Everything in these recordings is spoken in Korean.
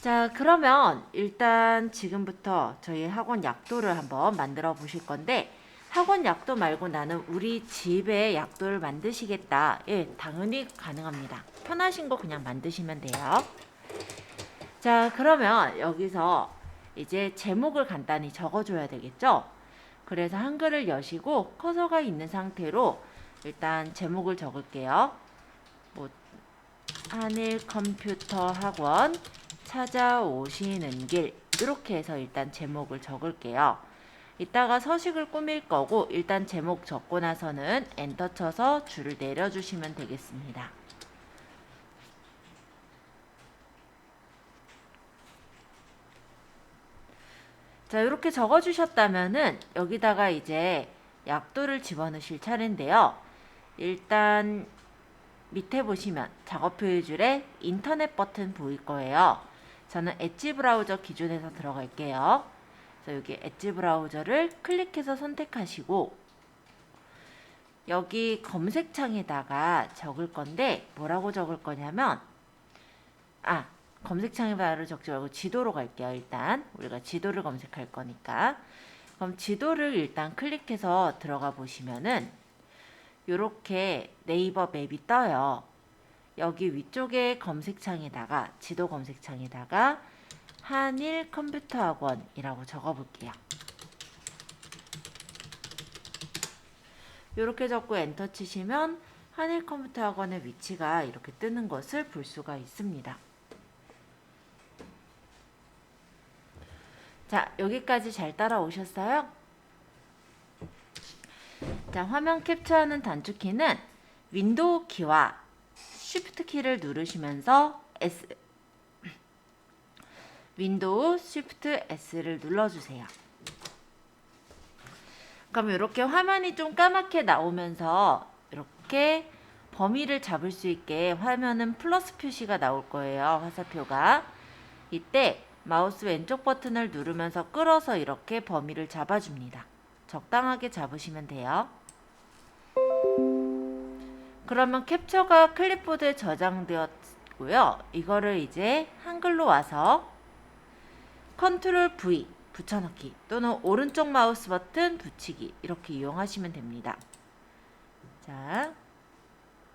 자, 그러면 일단 지금부터 저희 학원 약도를 한번 만들어 보실 건데, 학원 약도 말고 나는 우리 집에 약도를 만드시겠다. 예, 당연히 가능합니다. 편하신 거 그냥 만드시면 돼요. 자, 그러면 여기서 이제 제목을 간단히 적어줘야 되겠죠? 그래서 한글을 여시고 커서가 있는 상태로 일단 제목을 적을게요. 뭐 한일 컴퓨터 학원 찾아오시는 길, 이렇게 해서 일단 제목을 적을게요. 이따가 서식을 꾸밀 거고 일단 제목 적고 나서는 엔터 쳐서 줄을 내려주시면 되겠습니다. 자, 이렇게 적어주셨다면은 여기다가 이제 약도를 집어넣으실 차례인데요. 일단 밑에 보시면 작업 표시줄에 인터넷 버튼 보일 거예요. 저는 엣지 브라우저 기준에서 들어갈게요. 그래서 여기 엣지 브라우저를 클릭해서 선택하시고 여기 검색창에다가 적을 건데 뭐라고 적을 거냐면 검색창에 바로 적지 말고 지도로 갈게요. 일단 우리가 지도를 검색할 거니까 그럼 지도를 일단 클릭해서 들어가 보시면은 요렇게 네이버 맵이 떠요. 여기 위쪽에 검색창에다가 지도 검색창에다가 한일 컴퓨터 학원이라고 적어 볼게요. 이렇게 적고 엔터 치시면 한일 컴퓨터 학원의 위치가 이렇게 뜨는 것을 볼 수가 있습니다. 자, 여기까지 잘 따라오셨어요? 자, 화면 캡처하는 단축키는 윈도우 키와 쉬프트 키를 누르시면서 윈도우 쉬프트 S를 눌러주세요. 그럼 이렇게 화면이 좀 까맣게 나오면서 이렇게 범위를 잡을 수 있게 화면은 플러스 표시가 나올 거예요. 화살표가. 이때 마우스 왼쪽 버튼을 누르면서 끌어서 이렇게 범위를 잡아줍니다. 적당하게 잡으시면 돼요. 그러면 캡처가 클립보드에 저장되었고요. 이거를 이제 한글로 와서 컨트롤 V 붙여넣기 또는 오른쪽 마우스 버튼 붙이기 이렇게 이용하시면 됩니다. 자,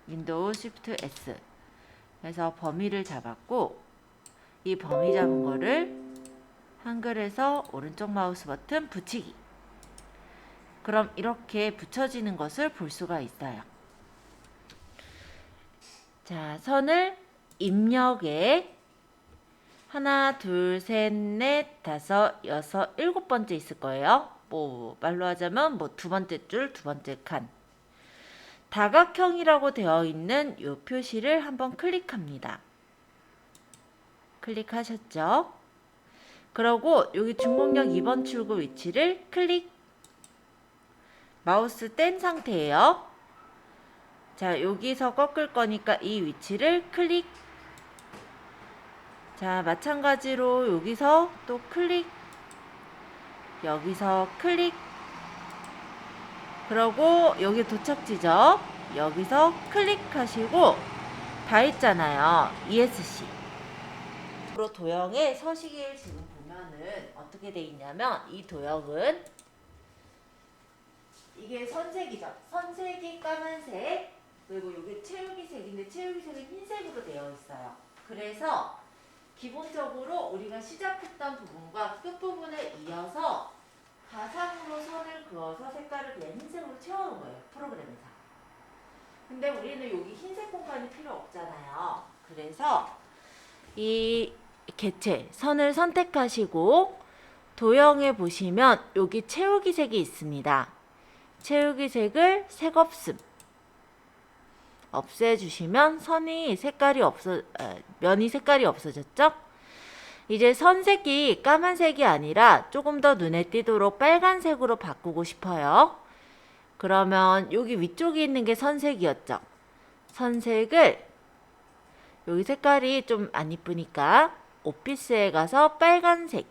윈도우 쉬프트 S 그래서 범위를 잡았고 이 범위 잡은 거를 한글에서 오른쪽 마우스 버튼 붙이기. 그럼 이렇게 붙여지는 것을 볼 수가 있어요. 자, 선을 입력에 하나, 둘, 셋, 넷, 다섯, 여섯, 일곱 번째 있을 거예요. 뭐 말로 하자면 뭐 두 번째 줄, 두 번째 칸. 다각형이라고 되어 있는 이 표시를 한번 클릭합니다. 클릭하셨죠? 그러고 여기 중공역 2번 출구 위치를 클릭. 마우스 뗀 상태예요. 자, 여기서 꺾을 거니까 이 위치를 클릭. 자, 마찬가지로 여기서 또 클릭. 여기서 클릭. 그러고 여기 도착지죠. 여기서 클릭하시고 다 했잖아요. ESC. 도형의 서식을 지금 보면은 어떻게 돼 있냐면 이 도형은 이게 선색이죠. 선색이 까만색 그리고 여기 채우기 색인데 채우기 색은 흰색으로 되어 있어요. 그래서 기본적으로 우리가 시작했던 부분과 끝부분에 이어서 가상으로 선을 그어서 색깔을 그냥 흰색으로 채워놓은 거예요. 프로그램에서. 근데 우리는 여기 흰색 공간이 필요 없잖아요. 그래서 이 개체, 선을 선택하시고 도형에 보시면 여기 채우기 색이 있습니다. 채우기 색을 색 없음. 없애주시면 선이 색깔이 면이 색깔이 없어졌죠? 이제 선색이 까만색이 아니라 조금 더 눈에 띄도록 빨간색으로 바꾸고 싶어요. 그러면 여기 위쪽에 있는 게 선색이었죠? 선색을 여기 색깔이 좀 안 이쁘니까 오피스에 가서 빨간색.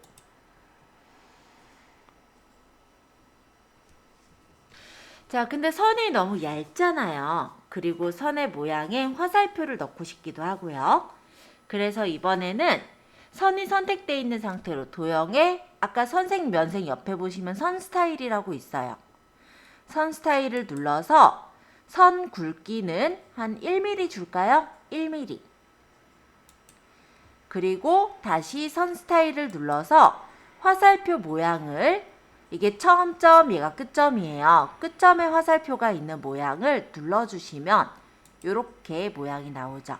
자, 근데 선이 너무 얇잖아요. 그리고 선의 모양에 화살표를 넣고 싶기도 하고요. 그래서 이번에는 선이 선택되어 있는 상태로 도형에 아까 선생, 면생 옆에 보시면 선 스타일이라고 있어요. 선 스타일을 눌러서 선 굵기는 한 1mm 줄까요? 1mm. 그리고 다시 선 스타일을 눌러서 화살표 모양을, 이게 처음 점, 얘가 끝점이에요. 끝점에 화살표가 있는 모양을 눌러주시면 이렇게 모양이 나오죠.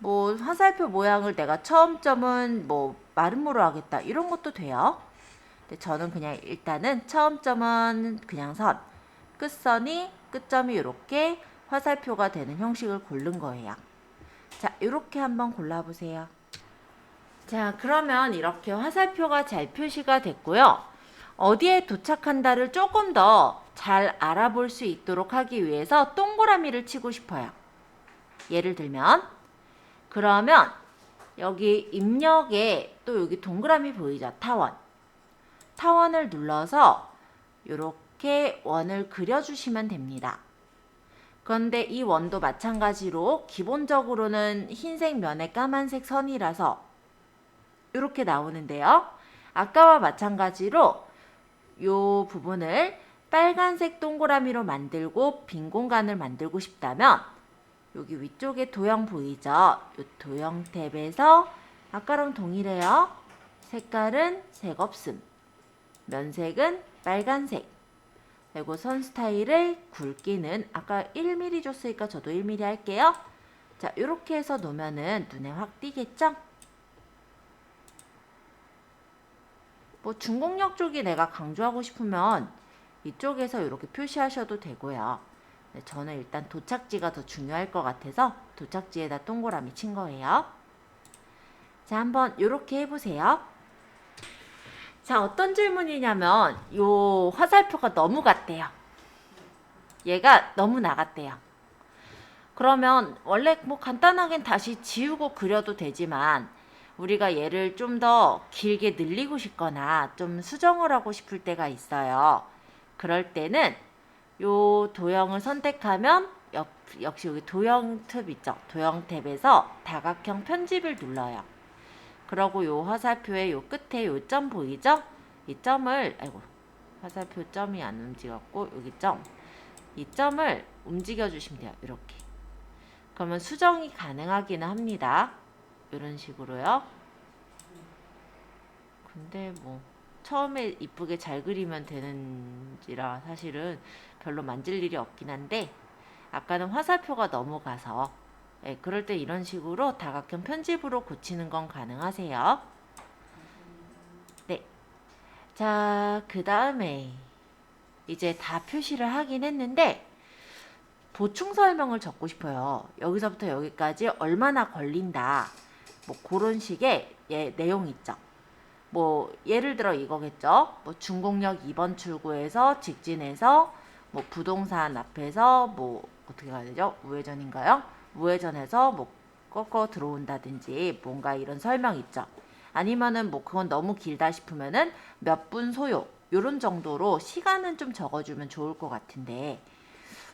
뭐 화살표 모양을 내가 처음 점은 뭐 마름모로 하겠다 이런 것도 돼요. 근데 저는 그냥 일단은 처음 점은 그냥 선, 끝선이 끝점이 이렇게 화살표가 되는 형식을 고른 거예요. 자, 이렇게 한번 골라보세요. 자, 그러면 이렇게 화살표가 잘 표시가 됐고요. 어디에 도착한다를 조금 더 잘 알아볼 수 있도록 하기 위해서 동그라미를 치고 싶어요. 예를 들면 그러면 여기 입력에 또 여기 동그라미 보이죠? 타원. 타원을 눌러서 이렇게 원을 그려주시면 됩니다. 그런데 이 원도 마찬가지로 기본적으로는 흰색 면에 까만색 선이라서 이렇게 나오는데요. 아까와 마찬가지로 이 부분을 빨간색 동그라미로 만들고 빈 공간을 만들고 싶다면 여기 위쪽에 도형 보이죠? 이 도형 탭에서 아까랑 동일해요. 색깔은 색 없음, 면색은 빨간색, 그리고 선 스타일을 굵기는 아까 1mm 줬으니까 저도 1mm 할게요. 자, 이렇게 해서 놓으면은 눈에 확 띄겠죠? 뭐 중공역 쪽이 내가 강조하고 싶으면 이쪽에서 이렇게 표시하셔도 되고요. 저는 일단 도착지가 더 중요할 것 같아서 도착지에다 동그라미 친 거예요. 자, 한번 이렇게 해보세요. 자, 어떤 질문이냐면 요 화살표가 너무 같대요. 얘가 너무 나갔대요. 그러면 원래 뭐 간단하게 다시 지우고 그려도 되지만 우리가 얘를 좀 더 길게 늘리고 싶거나 좀 수정을 하고 싶을 때가 있어요. 그럴 때는 요 도형을 선택하면 역시 여기 도형 탭 있죠. 도형 탭에서 다각형 편집을 눌러요. 그러고 요 화살표의 요 끝에 요 점 보이죠? 이 점을, 아이고, 화살표 점이 안 움직였고 여기 점. 이 점을 움직여 주시면 돼요. 이렇게. 그러면 수정이 가능하기는 합니다. 이런 식으로요. 근데 뭐 처음에 이쁘게 잘 그리면 되는지라 사실은 별로 만질 일이 없긴 한데 아까는 화살표가 넘어가서 그럴 때 이런 식으로 다각형 편집으로 고치는 건 가능하세요. 네. 자, 그 다음에 이제 다 표시를 하긴 했는데 보충 설명을 적고 싶어요. 여기서부터 여기까지 얼마나 걸린다. 뭐 그런 식의 내용 있죠. 뭐 예를 들어 이거겠죠. 뭐 중공역 2번 출구에서 직진해서 뭐 부동산 앞에서 뭐 어떻게 가야 되죠? 우회전인가요? 우회전해서 뭐 꺾어 들어온다든지 뭔가 이런 설명 있죠. 아니면은 뭐 그건 너무 길다 싶으면은 몇 분 소요 요런 정도로 시간은 좀 적어주면 좋을 것 같은데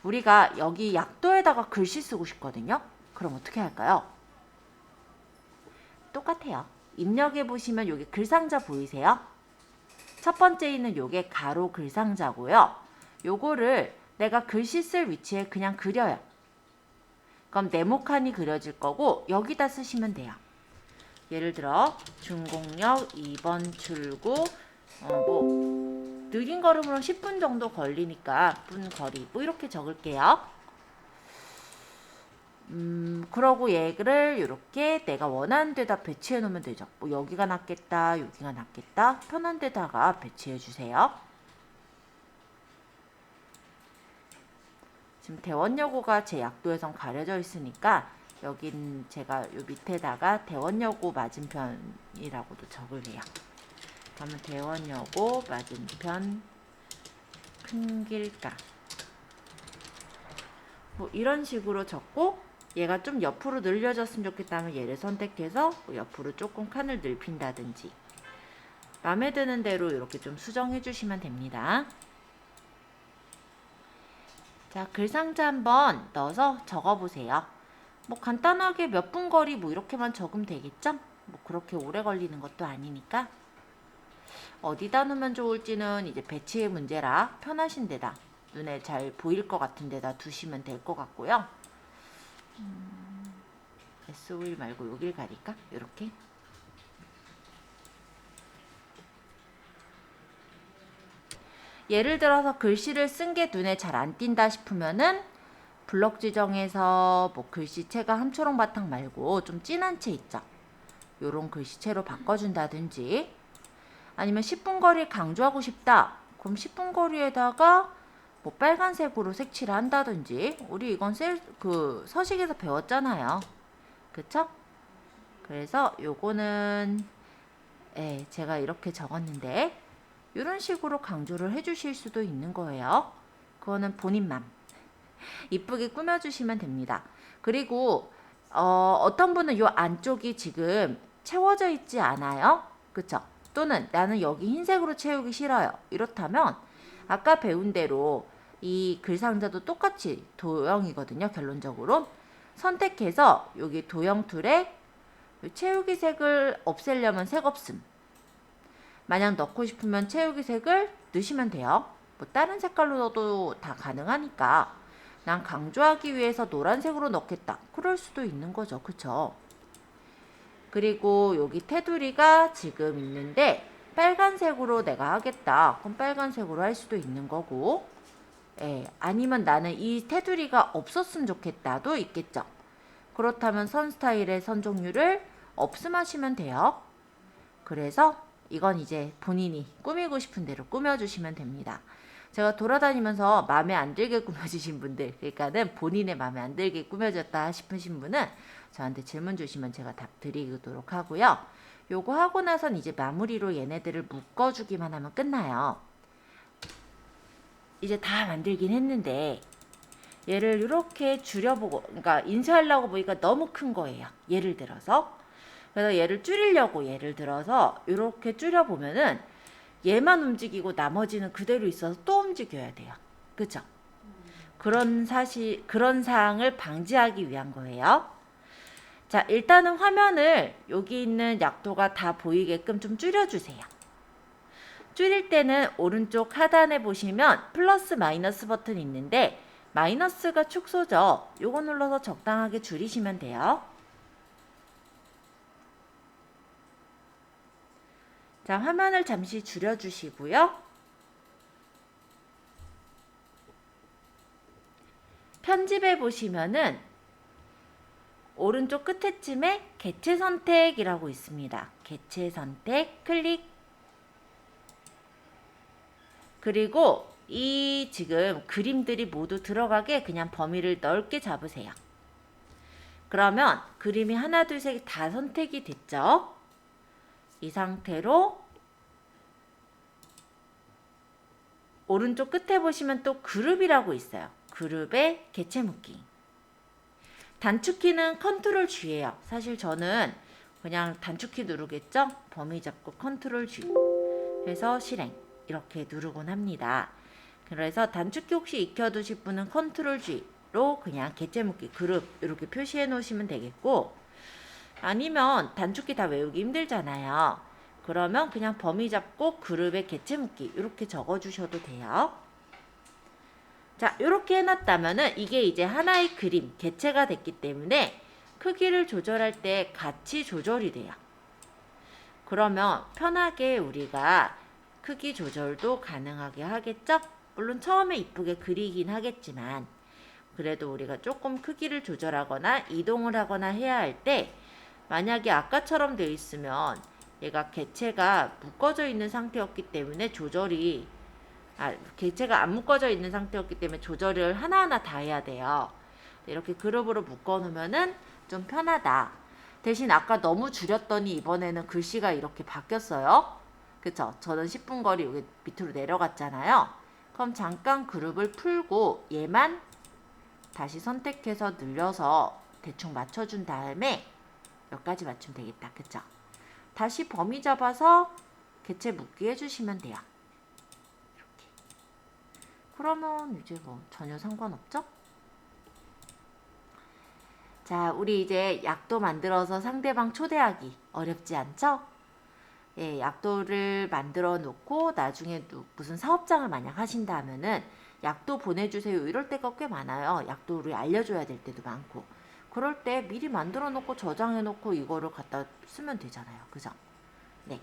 우리가 여기 약도에다가 글씨 쓰고 싶거든요. 그럼 어떻게 할까요? 똑같아요. 입력해 보시면 여기 글상자 보이세요? 첫 번째 있는 요게 가로 글상자고요. 요거를 내가 글씨 쓸 위치에 그냥 그려요. 그럼 네모칸이 그려질 거고 여기다 쓰시면 돼요. 예를 들어 중공역 2번 출구 뭐 느린 걸음으로 10분 정도 걸리니까 분 거리 뭐 이렇게 적을게요. 그러고 얘를 이렇게 내가 원하는 데다 배치해 놓으면 되죠. 뭐 여기가 낫겠다, 여기가 낫겠다. 편한 데다가 배치해 주세요. 지금 대원여고가 제 약도에선 가려져 있으니까 여긴 제가 요 밑에다가 대원여고 맞은편이라고도 적을게요. 그러면 대원여고 맞은편 큰 길가 뭐 이런 식으로 적고 얘가 좀 옆으로 늘려졌으면 좋겠다면 얘를 선택해서 뭐 옆으로 조금 칸을 넓힌다든지 마음에 드는 대로 이렇게 좀 수정해 주시면 됩니다. 자, 글상자 한번 넣어서 적어 보세요. 뭐 간단하게 몇 분 거리 뭐 이렇게만 적으면 되겠죠? 뭐 그렇게 오래 걸리는 것도 아니니까 어디다 놓으면 좋을지는 이제 배치의 문제라 편하신 데다 눈에 잘 보일 것 같은 데다 두시면 될 것 같고요. S5일 말고 여길 가릴까? 이렇게. 예를 들어서 글씨를 쓴 게 눈에 잘 안 띈다 싶으면은 블럭 지정에서 뭐 글씨체가 함초롱 바탕 말고 좀 진한 채 있죠. 요런 글씨체로 바꿔준다든지 아니면 10분 거리 강조하고 싶다. 그럼 10분 거리에다가 뭐 빨간색으로 색칠을 한다든지 우리 이건 서식에서 배웠잖아요. 그쵸? 그래서 요거는 제가 이렇게 적었는데 이런 식으로 강조를 해주실 수도 있는 거예요. 그거는 본인 맘. 이쁘게 꾸며주시면 됩니다. 그리고 어떤 분은 요 안쪽이 지금 채워져 있지 않아요? 그쵸? 또는 나는 여기 흰색으로 채우기 싫어요. 이렇다면 아까 배운 대로 이 글상자도 똑같이 도형이거든요. 결론적으로. 선택해서 여기 도형 툴에 채우기 색을 없애려면 색 없음. 만약 넣고 싶으면 채우기 색을 넣으시면 돼요. 뭐 다른 색깔로 넣어도 다 가능하니까 난 강조하기 위해서 노란색으로 넣겠다. 그럴 수도 있는 거죠. 그쵸? 그리고 여기 테두리가 지금 있는데 빨간색으로 내가 하겠다. 그럼 빨간색으로 할 수도 있는 거고 아니면 나는 이 테두리가 없었으면 좋겠다도 있겠죠. 그렇다면 선 스타일의 선 종류를 없음하시면 돼요. 그래서 이건 이제 본인이 꾸미고 싶은 대로 꾸며주시면 됩니다. 제가 돌아다니면서 마음에 안 들게 꾸며주신 분들, 그러니까는 본인의 마음에 안 들게 꾸며졌다 싶으신 분은 저한테 질문 주시면 제가 답 드리도록 하고요. 요거 하고 나선 이제 마무리로 얘네들을 묶어주기만 하면 끝나요. 이제 다 만들긴 했는데 얘를 이렇게 줄여보고, 그러니까 인쇄하려고 보니까 너무 큰 거예요. 예를 들어서. 그래서 얘를 줄이려고 예를 들어서 이렇게 줄여보면은 얘만 움직이고 나머지는 그대로 있어서 또 움직여야 돼요. 그죠? 그런 사항을 방지하기 위한 거예요. 자, 일단은 화면을 여기 있는 약도가 다 보이게끔 좀 줄여주세요. 줄일 때는 오른쪽 하단에 보시면 플러스 마이너스 버튼이 있는데 마이너스가 축소죠. 요거 눌러서 적당하게 줄이시면 돼요. 자, 화면을 잠시 줄여주시고요. 편집해 보시면은 오른쪽 끝에쯤에 개체 선택이라고 있습니다. 개체 선택 클릭. 그리고 이 지금 그림들이 모두 들어가게 그냥 범위를 넓게 잡으세요. 그러면 그림이 하나, 둘, 셋 다 선택이 됐죠? 이 상태로 오른쪽 끝에 보시면 또 그룹이라고 있어요. 그룹의 개체 묶기. 단축키는 컨트롤 G예요. 사실 저는 그냥 단축키 누르겠죠? 범위 잡고 컨트롤 G 해서 실행 이렇게 누르곤 합니다. 그래서 단축키 혹시 익혀두실 분은 컨트롤 G로 그냥 개체 묶기 그룹 이렇게 표시해 놓으시면 되겠고, 아니면 단축키 다 외우기 힘들잖아요. 그러면 그냥 범위 잡고 그룹의 개체 묶기 이렇게 적어주셔도 돼요. 자, 이렇게 해놨다면은 이게 이제 하나의 그림, 개체가 됐기 때문에 크기를 조절할 때 같이 조절이 돼요. 그러면 편하게 우리가 크기 조절도 가능하게 하겠죠? 물론 처음에 이쁘게 그리긴 하겠지만 그래도 우리가 조금 크기를 조절하거나 이동을 하거나 해야 할 때 만약에 아까처럼 되어 있으면 얘가 개체가 묶어져 있는 상태였기 때문에 개체가 안 묶어져 있는 상태였기 때문에 조절을 하나하나 다 해야 돼요. 이렇게 그룹으로 묶어 놓으면은 좀 편하다. 대신 아까 너무 줄였더니 이번에는 글씨가 이렇게 바뀌었어요. 그쵸? 저는 10분 거리 여기 밑으로 내려갔잖아요. 그럼 잠깐 그룹을 풀고 얘만 다시 선택해서 늘려서 대충 맞춰준 다음에 여기까지 맞추면 되겠다. 그쵸? 다시 범위 잡아서 개체 묶기 해주시면 돼요. 이렇게. 그러면 이제 뭐 전혀 상관없죠? 자, 우리 이제 약도 만들어서 상대방 초대하기 어렵지 않죠? 예, 약도를 만들어 놓고 나중에 무슨 사업장을 만약 하신다면은 약도 보내주세요 이럴 때가 꽤 많아요. 약도를 알려줘야 될 때도 많고. 그럴 때 미리 만들어 놓고 저장해 놓고 이거를 갖다 쓰면 되잖아요. 그죠? 네.